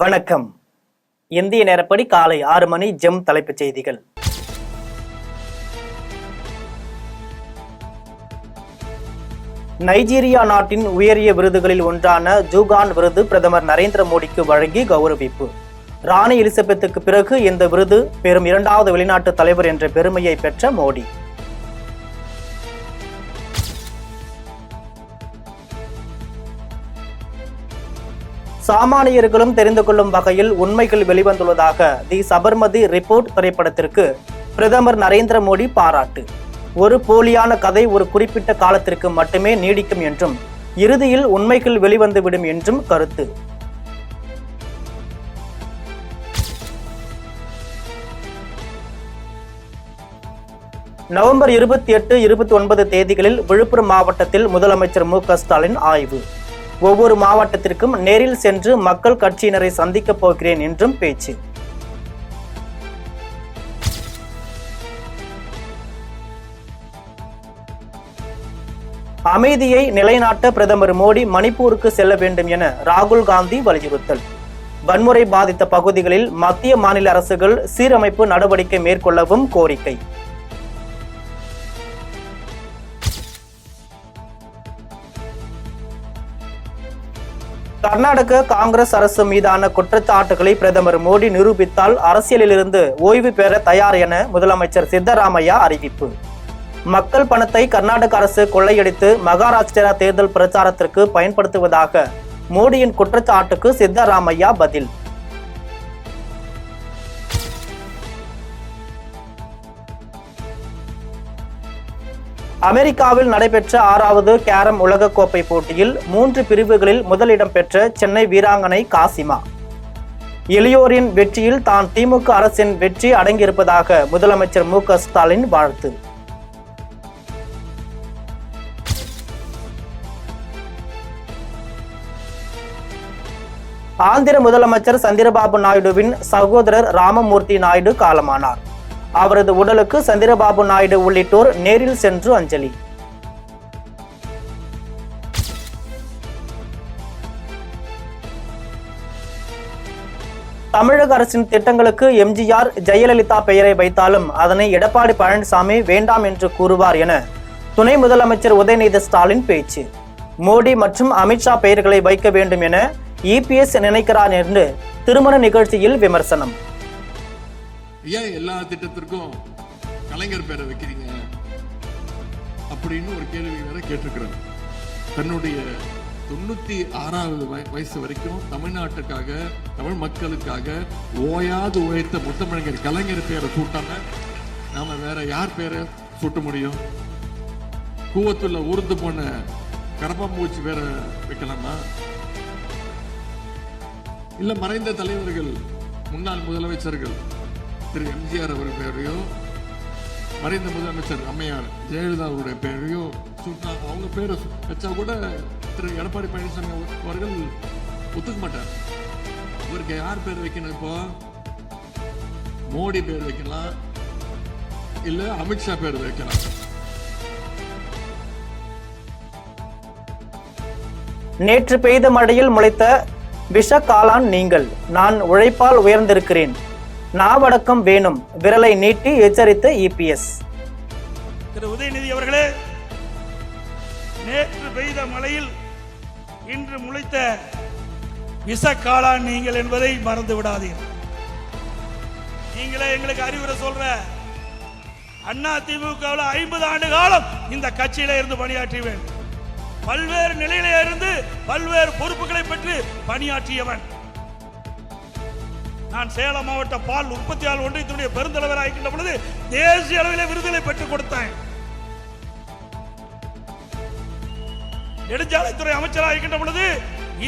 வணக்கம். இந்திய நேரப்படி காலை 6 மணி. ஜெம் தலைப்புச் செய்திகள். நைஜீரியா நாட்டின் உயரிய விருதுகளில் ஒன்றான ஜூகான் விருது பிரதமர் நரேந்திர மோடிக்கு வழங்கி கௌரவிப்பு. ராணி எலிசபெத்துக்கு பிறகு இந்த விருது பெறும் இரண்டாவது வெளிநாட்டு தலைவர் என்ற பெருமையை பெற்ற மோடி. சாமானியர்களும் தெரிந்து கொள்ளும் வகையில் உண்மைகள் வெளிவந்துள்ளதாக தி சபர்மதி ரிப்போர்ட் திரைப்படத்திற்கு பிரதமர் நரேந்திர மோடி பாராட்டு. ஒரு போலியான கதை ஒரு குறிப்பிட்ட காலத்திற்கு மட்டுமே நீடிக்கும் என்றும் இறுதியில் உண்மைகள் வெளிவந்துவிடும் என்றும் கருத்து. நவம்பர் 28, 29 தேதிகளில் விழுப்புரம் மாவட்டத்தில் முதலமைச்சர் மு.க. ஸ்டாலின் ஆய்வு. ஒவ்வொரு மாவட்டத்திற்கும் நேரில் சென்று மக்கள் கட்சியினரை சந்திக்கப் போகிறேன் என்றும் பேச்சு. அமைதியை நிலைநாட்ட பிரதமர் மோடி மணிப்பூருக்கு செல்ல வேண்டும் என ராகுல் காந்தி வலியுறுத்தல். வன்முறை பாதித்த பகுதிகளில் மத்திய மாநில அரசுகள் சீரமைப்பு நடவடிக்கை மேற்கொள்ளவும் கோரிக்கை. கர்நாடக காங்கிரஸ் அரசு மீதான குற்றச்சாட்டுகளை பிரதமர் மோடி நிரூபித்தால் அரசியலிலிருந்து ஓய்வு பெற தயார் என முதலமைச்சர் சித்தராமையா அறிவிப்பு. மக்கள் பணத்தை கர்நாடக அரசு கொள்ளையடித்து மகாராஷ்டிரா தேர்தல் பிரச்சாரத்திற்கு பயன்படுத்துவதாக மோடியின் குற்றச்சாட்டுக்கு சித்தராமையா பதில். அமெரிக்காவில் நடைபெற்ற 6வது கேரம் உலகக்கோப்பை போட்டியில் 3 பிரிவுகளில் முதலிடம் பெற்ற சென்னை வீராங்கனை காசிமா. இளையோரின் வெற்றியில் தான் திமுக அரசின் வெற்றி அடங்கியிருப்பதாக முதலமைச்சர் மு.க. ஸ்டாலின் வாழ்த்து. ஆந்திர முதலமைச்சர் சந்திரபாபு நாயுடுவின் சகோதரர் ராமமூர்த்தி நாயுடு காலமானார். அவரது உடலுக்கு சந்திரபாபு நாயுடு உள்ளிட்டோர் நேரில் சென்று அஞ்சலி. தமிழக அரசின் திட்டங்களுக்கு எம்ஜிஆர், ஜெயலலிதா பெயரை வைத்தாலும் அதனை எடப்பாடி பழனிசாமி வேண்டாம் என்று கூறுவார் என துணை முதலமைச்சர் உதயநிதி ஸ்டாலின் பேச்சு. மோடி மற்றும் அமித்ஷா பெயர்களை வைக்க வேண்டும் என இபிஎஸ் நினைக்கிறார் என்று திருமண நிகழ்ச்சியில் விமர்சனம். ஏன் எல்லா திட்டத்திற்கும் கலைஞர் பேரை வைக்கிறீங்க அப்படின்னு ஒரு கேள்வி வேற கேட்டிருக்கிறாங்க. தன்னுடைய 96வது வயசு வரைக்கும் தமிழ்நாட்டுக்காக, தமிழ் மக்களுக்காக ஓயாது உழைத்த முத்தமிழர் கலைஞர் பேரை சூட்டாம நாம வேற யார் பேரை சூட்ட முடியும்? கூவத்துல ஊர்ந்து போன கரப்பாம்பூச்சி பேரை வைக்கலாமா? இல்ல மறைந்த தலைவர்கள், முன்னாள் முதலமைச்சர்கள் திரு எம்ஜிஆர் அவர் பெயரையோ, மறைந்த முதலமைச்சர் அம்மையார் ஜெயலலிதா அவருடைய பெயரையோ சூட்டா அவங்க பேரை வச்சா கூட திரு எடப்பாடி பழனிசாமி அவர்கள் ஒத்துக்க மாட்டார். இவருக்கு யார் பேர் வைக்கணும்? இப்போ மோடி பேர் வைக்கலாம், இல்ல அமித்ஷா பேர் வைக்கலாம். நேற்று பெய்த மழையில் முளைத்த விஷ காளான் நீங்கள். நான் உழைப்பால் உயர்ந்திருக்கிறேன், நாவடக்கம் வேணும், விரலை நீட்டி எச்சரித்த இபிஎஸ். திரு உதயநிதி அவர்களே, நேற்று பெய்த மழையில் இன்று முளைத்த விஷ காளான் நீங்கள் என்பதை மறந்து விடாதீர்கள். நீங்களே எங்களுக்கு அறிவுரை சொல்ற. அண்ணா திமுகவில் 50 ஆண்டு காலம் இந்த கட்சியில இருந்து பணியாற்றியவன், பல்வேறு நிலையில இருந்து பல்வேறு பொறுப்புகளை பெற்று பணியாற்றியவன். நான் சேலம் மாவட்ட பால் உற்பத்தியாளர் ஒன்றியத்தினுடைய பெருந்தலைவர் ஆகின்ற பொழுது தேசிய அளவிலே விருதுகளை பெற்றுக் கொடுத்தேன். நெடுஞ்சாலைத்துறை அமைச்சராக இருக்கின்ற பொழுது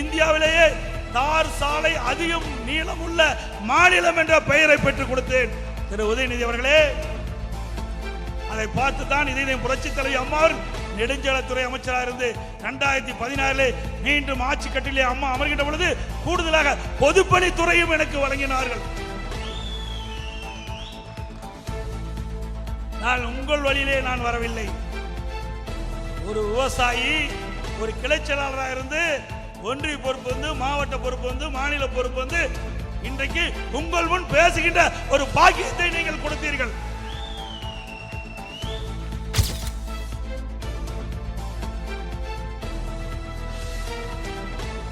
இந்தியாவிலேயே தார் சாலை அதிகம் நீளம் உள்ள மாநிலம் என்ற பெயரை பெற்றுக் கொடுத்தேன். திரு உதயநிதி அவர்களே, அதை பார்த்து தான் இதே புரட்சி தலைவி அம்மா நெடுஞ்சாலைத்துறை அமைச்சராக இருந்து 2016 மீண்டும் ஆட்சி கட்டிலே அம்மா அமர்கின்ற பொழுது கூடுதலாக பொதுப்பணித்துறையும் எனக்கு வழங்கினார்கள். நான் உங்கள் வழியிலே நான் வரவில்லை. ஒரு விவசாயி, ஒரு கிளை செயலாளராக இருந்து ஒன்றிய பொறுப்பு வந்து, மாவட்ட பொறுப்பு வந்து, மாநில பொறுப்பு வந்து, இன்றைக்கு உங்கள் முன் பேசுகின்ற ஒரு பாக்கியத்தை நீங்கள் கொடுத்தீர்கள்.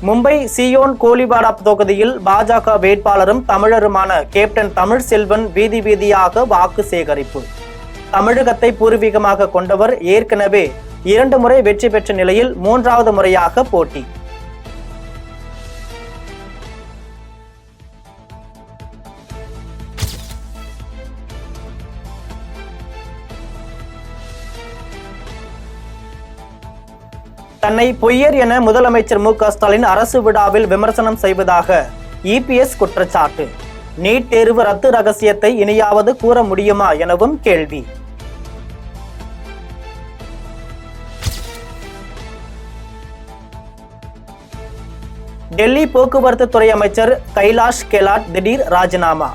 மும்பை சியோன் கோலிபாடா தொகுதியில் பாஜக வேட்பாளரும் தமிழருமான கேப்டன் தமிழ்செல்வன் வீதி வீதியாக வாக்கு சேகரிப்பு. தமிழகத்தை பூர்வீகமாக கொண்டவர் ஏற்கனவே 2 முறை வெற்றி பெற்ற நிலையில் 3வது முறையாக போட்டி. தன்னை பொய்யர் என முதலமைச்சர் மு க ஸ்டாலின் அரசு விழாவில் விமர்சனம் செய்வதாக இபிஎஸ் குற்றச்சாட்டு. நீட் தேர்வு ரத்து ரகசியத்தை இனியாவது கூற முடியுமா எனவும் கேள்வி. டெல்லி போக்குவரத்து துறை அமைச்சர் கைலாஷ் கெலாட் திடீர் ராஜினாமா.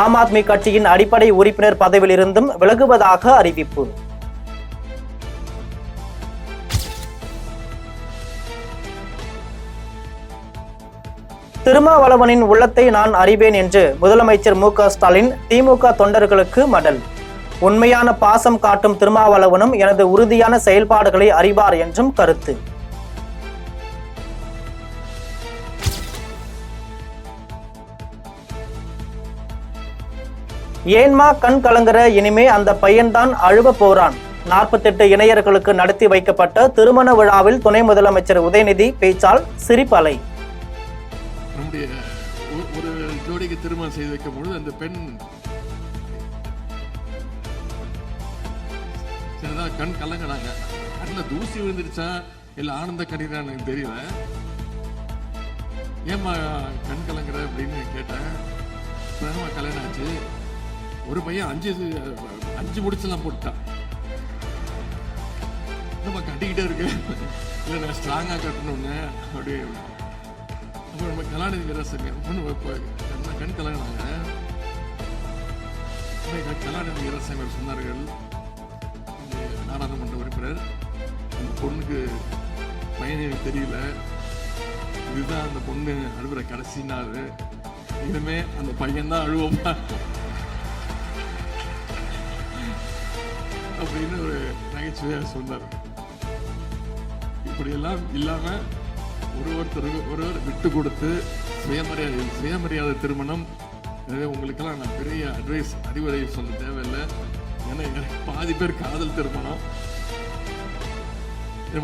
ஆம் ஆத்மி கட்சியின் அடிப்படை உறுப்பினர் பதவியிலிருந்தும் விலகுவதாக அறிவிப்பு. திருமாவளவனின் உள்ளத்தை நான் அறிவேன் என்று முதலமைச்சர் மு க ஸ்டாலின் திமுக தொண்டர்களுக்கு மடல். உண்மையான பாசம் காட்டும் திருமாவளவனும் எனது உறுதியான செயல்பாடுகளை அறிவார் என்றும் கருத்து. ஏன்மா கண் கலங்குற, இனிமே அந்த பையன்தான் அழுவ போறான். 48 இணையர்களுக்கு நடத்தி வைக்கப்பட்ட திருமண விழாவில் துணை முதலமைச்சர் உதயநிதி பேச்சால் சிரிப்பலை. நம்முடைய ஒரு ஜோடிக்கு திருமணம் செய்து வைக்கும் பொழுது அந்த பெண் கண் கலங்கினாங்க. கண்ணில் தூசி விழுந்துருச்சா இல்ல ஆனந்த கண்ணீரா எனக்கு தெரியல. ஏமா கண் கலங்குற அப்படின்னு கேட்டேன். கல்யாணம் ஆச்சு, ஒரு பையன் 5 முடிச்செல்லாம் போட்டான். நம்ம கட்டிக்கிட்டே இருக்கு, இல்லை நான் ஸ்ட்ராங்கா கட்டணும்னு அப்படி. அப்புறம் நம்ம கலாநிதி வீரசாமி பொண்ணு கண் கலங்கினாங்க. கலாநிதி வீரசாமி சொன்னார்கள், நாடாளுமன்ற உறுப்பினர், அந்த பொண்ணுக்கு பையன் எனக்கு தெரியல, இதுதான் அந்த பொண்ணு அழுவுற கடைசி நாள், இனிமே அந்த பையன் தான் அழுவோமா அப்படின்னு ஒரு நகைச்சுவையாக சொன்னார். இப்படியெல்லாம் இல்லாம ஒருவர் விட்டு கொடுத்து சுயமரியாதை திருமணம். எனவே உங்களுக்கெல்லாம் நான் பெரிய அறிவுரை சொல்ல தேவையில்லை. ஏன்னா எனக்கு பாதி பேர் காதல் திருமணம்.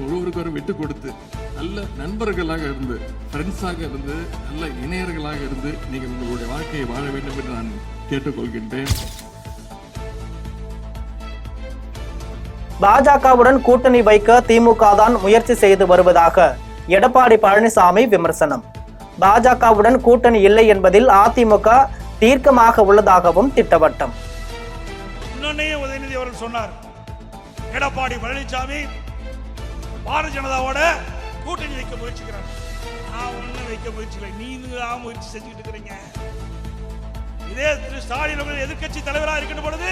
ஒருவருக்கு ஒரு விட்டு கொடுத்து நல்ல நண்பர்களாக இருந்து, ஃப்ரெண்ட்ஸாக இருந்து, நல்ல இணையர்களாக இருந்து நீங்கள் உங்களுடைய வாழ்க்கையை வாழ வேண்டும் என்று நான் கேட்டுக்கொள்கின்றேன். பாஜகவுடன் கூட்டணி வைக்க திமுக தான் முயற்சி செய்து வருவதாக எடப்பாடி பழனிசாமி விமர்சனம். பாஜகவுடன் கூட்டணி இல்லை என்பதில் அதிமுக தீர்க்கமாக உள்ளதாகவும் திட்டவட்டம். இன்னொன்னையும் உதயநிதி அவர்கள் சொன்னார், எடப்பாடி பழனிசாமி பாரதிய ஜனதாவோட கூட்டணி வைக்க முயற்சிக்கிறார். நான் ஒன்னும் வைக்க முயற்சிக்கல, நீங்க முயற்சி செஞ்சுட்டு இருக்கிறீங்க. இதே திரு ஸ்டாலின் அவர்கள் எதிர்கட்சி தலைவராக இருக்கின்ற பொழுது,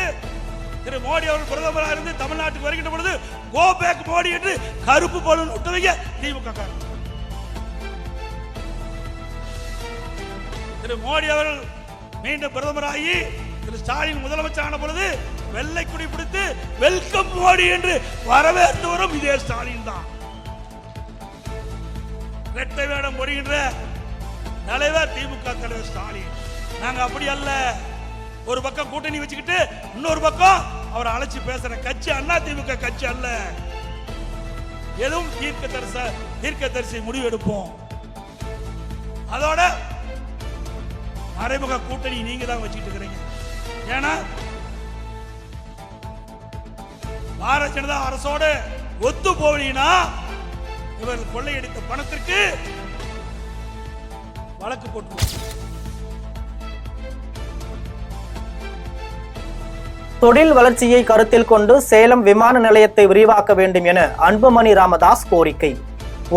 திரு மோடி அவர்கள் பிரதமராக இருந்து தமிழ்நாட்டுக்கு வருகின்ற பொழுது கோ பேக் மோடி என்று கருப்பு பலூன் விட்டுவீங்க திமுக. திரு மோடி அவர்கள் மீண்டும் பிரதமராகி திரு ஸ்டாலின் முதலமைச்சரான பொழுது வெள்ளை குடி பிடித்து வெல்கம் மோடி என்று வரவேற்று வரும் இதே ஸ்டாலின் தான். இரட்டை வேடம் போடுகின்ற தலைவர் திமுக தலைவர் ஸ்டாலின். நாங்க அப்படி அல்ல. ஒரு பக்கம் கூட்டணி வச்சுக்கிட்டு இன்னொரு பக்கம் அவரை அழைச்சி பேசுற கட்சி அண்ணா திமுக கட்சி அல்ல. எதுவும் தீர்க்கதரிசி முடிவு எடுப்போம். அதோட மறைமுக கூட்டணி நீங்க தான் வச்சுட்டு இருக்கிறீங்க. ஏன்னா பாரதிய ஜனதா அரசோடு ஒத்து போவீங்கன்னா இவர்கள் கொள்ளையடித்த பணத்திற்கு வழக்கு போட்டுருவாங்க. தொழில் வளர்ச்சியை கருத்தில் கொண்டு சேலம் விமான நிலையத்தை விரிவாக்க வேண்டும் என அன்புமணி ராமதாஸ் கோரிக்கை.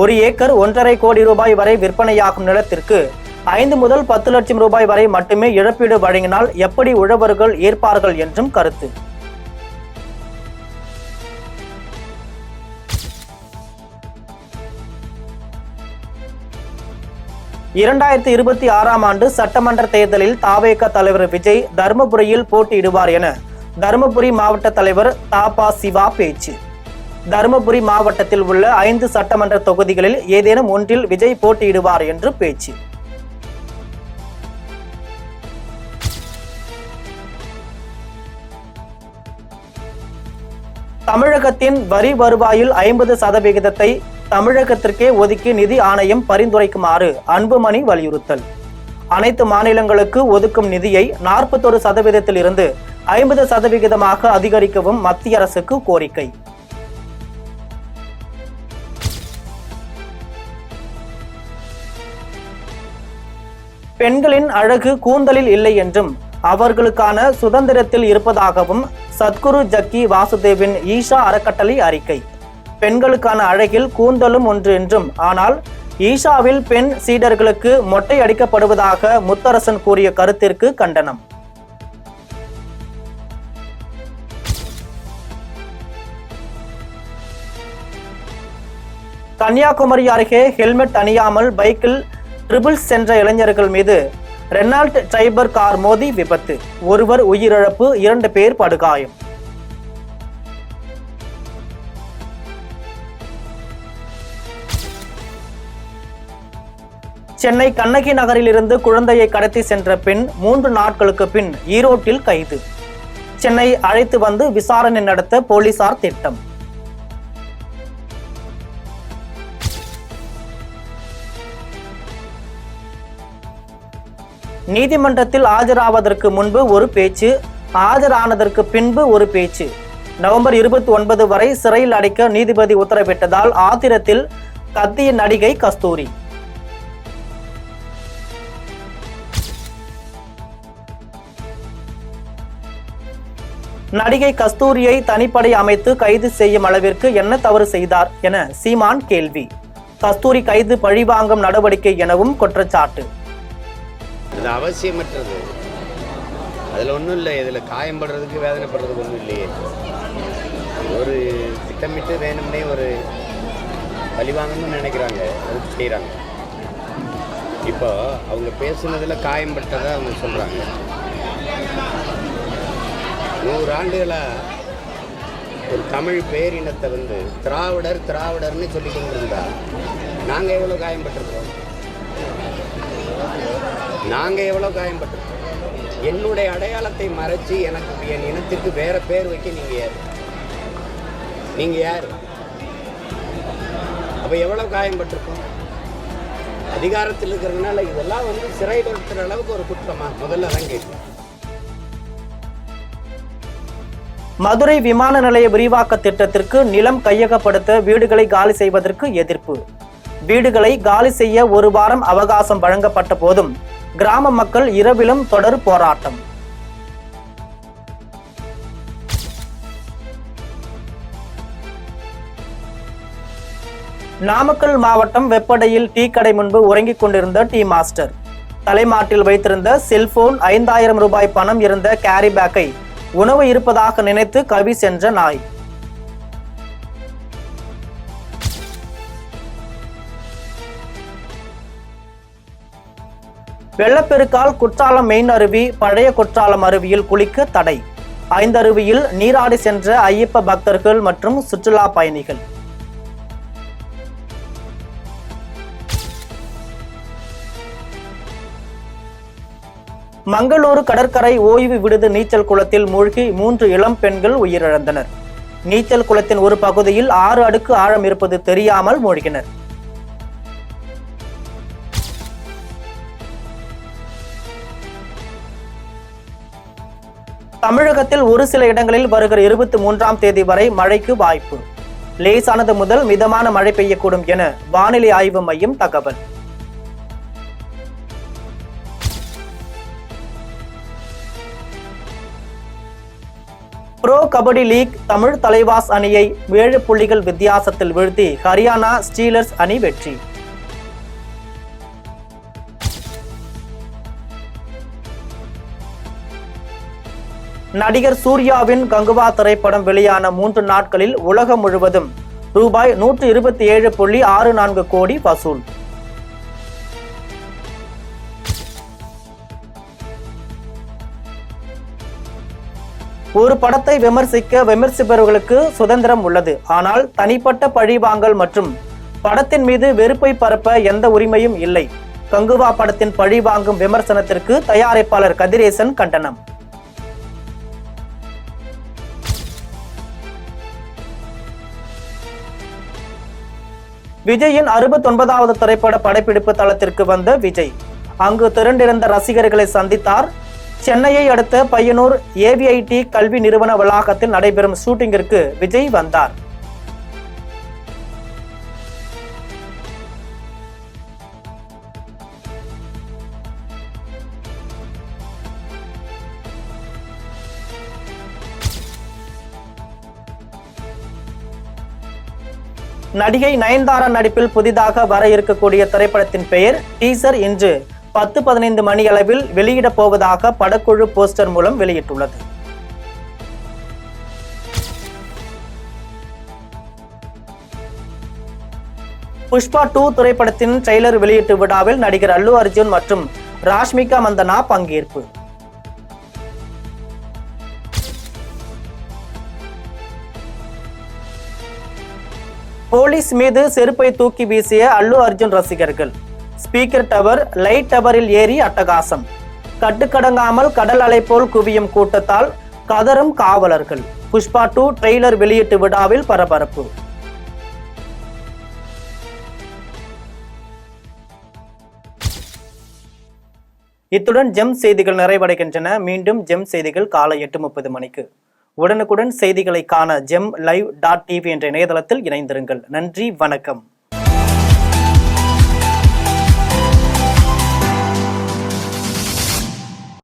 1 ஏக்கர் 1.5 கோடி ரூபாய் வரை விற்பனையாகும் நிலத்திற்கு 5 முதல் 10 லட்சம் ரூபாய் வரை மட்டுமே இழப்பீடு வழங்கினால் எப்படி உழவர்கள் ஏற்பார்கள் என்றும் கருத்து. 2026ஆம் ஆண்டு சட்டமன்ற தேர்தலில் தாவேக தலைவர் விஜய் தருமபுரியில் போட்டியிடுவார் என தருமபுரி மாவட்ட தலைவர் தாபா சிவா பேச்சு. தருமபுரி மாவட்டத்தில் உள்ள 5 சட்டமன்ற தொகுதிகளில் ஏதேனும் ஒன்றில் விஜய் போட்டியிடுவார் என்று பேச்சு. தமிழகத்தின் வரி வருவாயில் 50% தமிழகத்திற்கே ஒதுக்கி நிதி ஆணையம் பரிந்துரைக்குமாறு அன்புமணி வலியுறுத்தல். அனைத்து மாநிலங்களுக்கு ஒதுக்கும் நிதியை 41% இருந்து 50% அதிகரிக்கவும் மத்திய அரசுக்கு கோரிக்கை. பெண்களின் அழகு கூந்தலில் இல்லை என்றும் அவர்களுக்கான சுதந்திரத்தில் இருப்பதாகவும் சத்குரு ஜக்கி வாசுதேவின் ஈஷா அறக்கட்டளை அறிக்கை. பெண்களுக்கான அழகில் கூந்தலும் ஒன்று என்றும், ஆனால் ஈஷாவில் பெண் சீடர்களுக்கு மொட்டை அடிக்கப்படுவதாக முத்தரசன் கூறிய கருத்திற்கு கண்டனம். கன்னியாகுமரி அருகே ஹெல்மெட் அணியாமல் பைக்கில் ட்ரிபிள்ஸ் சென்ற இளைஞர்கள் மீது ரெனால்ட் டைபர் கார் மோதி விபத்து. ஒருவர் உயிரிழப்பு, 2 பேர் படுகாயம். சென்னை கண்ணகி நகரில் இருந்து குழந்தையை கடத்தி சென்ற பெண் 3 நாட்களுக்கு பின் ஈரோட்டில் கைது. சென்னை அழைத்து வந்து விசாரணை நடத்த போலீசார் திட்டம். நீதிமன்றத்தில் ஆஜராவதற்கு முன்பு ஒரு பேச்சு, ஆஜரானதற்கு பின்பு ஒரு பேச்சு. நவம்பர் 29 வரை சிறையில் அடைக்க நீதிபதி உத்தரவிட்டதால் ஆத்திரத்தில் கத்திய நடிகை கஸ்தூரி. நடிகை கஸ்தூரியை தனிப்படை அமைத்து கைது செய்யும் அளவிற்கு என்ன தவறு செய்தார் என சீமான் கேள்வி. கஸ்தூரி கைது பழிவாங்கும் நடவடிக்கை எனவும் குற்றச்சாட்டு. அது அவசியமற்றது. அதில் ஒன்றும் இல்லை. இதில் காயப்படுறதுக்கு வேதனைப்படுறதுக்கு ஒன்றும் இல்லையே. ஒரு திட்டமிட்டு வேணும்னே ஒரு பழிவாங்கணும்னு நினைக்கிறாங்க, அதுக்கு செய்கிறாங்க. இப்போ அவங்க பேசுனதில் காயம்பட்டதை அவங்க சொல்கிறாங்க. 100 ஆண்டுகளாக ஒரு தமிழ் பேரினத்தை திராவிடர்னு சொல்லிக்கிட்டு இருந்தா நாங்கள் எவ்வளோ காயம்பட்டிருக்கோம்? நாங்கள் எவ்வளோ காயம்பட்டிருக்கோம்? என்னுடைய அடையாளத்தை மறைச்சி எனக்கு என் இனத்துக்கு வேற பேர் வைக்க நீங்கள் யார்? அப்போ எவ்வளோ காயம்பட்டிருக்கோம்? அதிகாரத்தில் இருக்கிறதுனால இதெல்லாம் சிறைப்படுத்துகிற அளவுக்கு ஒரு குற்றமா? முதல்ல தான் கேட்கும். மதுரை விமான நிலைய விரிவாக்க திட்டத்திற்கு நிலம் கையகப்படுத்த வீடுகளை காலி செய்வதற்கு எதிர்ப்பு. வீடுகளை காலி செய்ய 1 வாரம் அவகாசம் வழங்கப்பட்ட போதும் கிராம மக்கள் இரவிலும் தொடர் போராட்டம். நாமக்கல் மாவட்டம் வெப்படையில் டீ கடை முன்பு உறங்கிக் கொண்டிருந்த டீ மாஸ்டர் தலைமாட்டில் வைத்திருந்த செல்போன், 5000 ரூபாய் பணம் இருந்த கேரி பேக்கை உணவு இருப்பதாக நினைத்து கவி சென்ற நாய். வெள்ளப்பெருக்கால் குற்றாலம் மெயின் அருவி, பழைய குற்றாலம் அருவியில் குளிக்க தடை. 5 அருவியில் நீராடி சென்ற ஐயப்ப பக்தர்கள் மற்றும் சுற்றுலா பயணிகள். மங்களூரு கடற்கரை ஓய்வு விடுதி நீச்சல் குளத்தில் மூழ்கி 3 இளம் பெண்கள் உயிரிழந்தனர். நீச்சல் குளத்தின் ஒரு பகுதியில் 6 அடுக்கு ஆழம் இருப்பது தெரியாமல் மூழ்கினர். தமிழகத்தில் ஒரு சில இடங்களில் வருகிற 23ஆம் தேதி வரை மழைக்கு வாய்ப்பு. லேசானது முதல் மிதமான மழை பெய்யக்கூடும் என வானிலை ஆய்வு மையம் தகவல். ப்ரோ கபடி லீக் தமிழ் தலைவாஸ் அணியை 7 புள்ளிகள் வித்தியாசத்தில் வீழ்த்தி ஹரியானா ஸ்டீலர்ஸ் அணி வெற்றி. நடிகர் சூர்யாவின் கங்குவா திரைப்படம் வெளியான 3 நாட்களில் உலகம் முழுவதும் ரூபாய் 127.64 கோடி வசூல். ஒரு படத்தை விமர்சிக்க விமர்சிப்பவர்களுக்கு சுதந்திரம் உள்ளது. ஆனால் தனிப்பட்ட பழிவாங்கல் மற்றும் படத்தின் மீது வெறுப்பை பரப்ப எந்த உரிமையும் இல்லை. கங்குவா படத்தின் பழிவாங்கும் விமர்சனத்திற்கு தயாரிப்பாளர் கதிரேசன் கண்டனம். விஜயின் 69வது திரைப்பட படப்பிடிப்பு தளத்திற்கு வந்த விஜய் அங்கு திரண்டிருந்த ரசிகர்களை சந்தித்தார். சென்னையை அடுத்த பையனூர் ஏவிஐடி கல்வி நிறுவன வளாகத்தில் நடைபெறும் ஷூட்டிங்கிற்கு விஜய் வந்தார். நடிகை நயன்தாரா நடிப்பில் புதிதாக வர இருக்கக்கூடிய திரைப்படத்தின் பெயர் டீசர் இன்று 10-15 மணி அளவில் வெளியிட போவதாக படக்குழு போஸ்டர் மூலம் வெளியிட்டுள்ளது. புஷ்பா 2 திரைப்படத்தின் ட்ரெய்லர் வெளியீட்டு விழாவில் நடிகர் அல்லு அர்ஜுன் மற்றும் ராஷ்மிகா மந்தனா பங்கேற்பு. போலீஸ் மீது செருப்பை தூக்கி வீசிய அல்லு அர்ஜுன் ரசிகர்கள். ஸ்பீக்கர் டவர், லைட் டவரில் ஏறி அட்டகாசம். கட்டுக்கடங்காமல் கடல் அலை போல் குவியும் கூட்டத்தால் கதறும் காவலர்கள். புஷ்பா 2 ட்ரெய்லர் வெளியீட்டு விழாவில் பரபரப்பு. இத்துடன் ஜெம் செய்திகள் நிறைவடைகின்றன. மீண்டும் ஜெம் செய்திகள் காலை 8:30 மணிக்கு. உடனுக்குடன் செய்திகளை காண GemLive.tv என்ற இணையதளத்தில் இணைந்திருங்கள். நன்றி, வணக்கம்.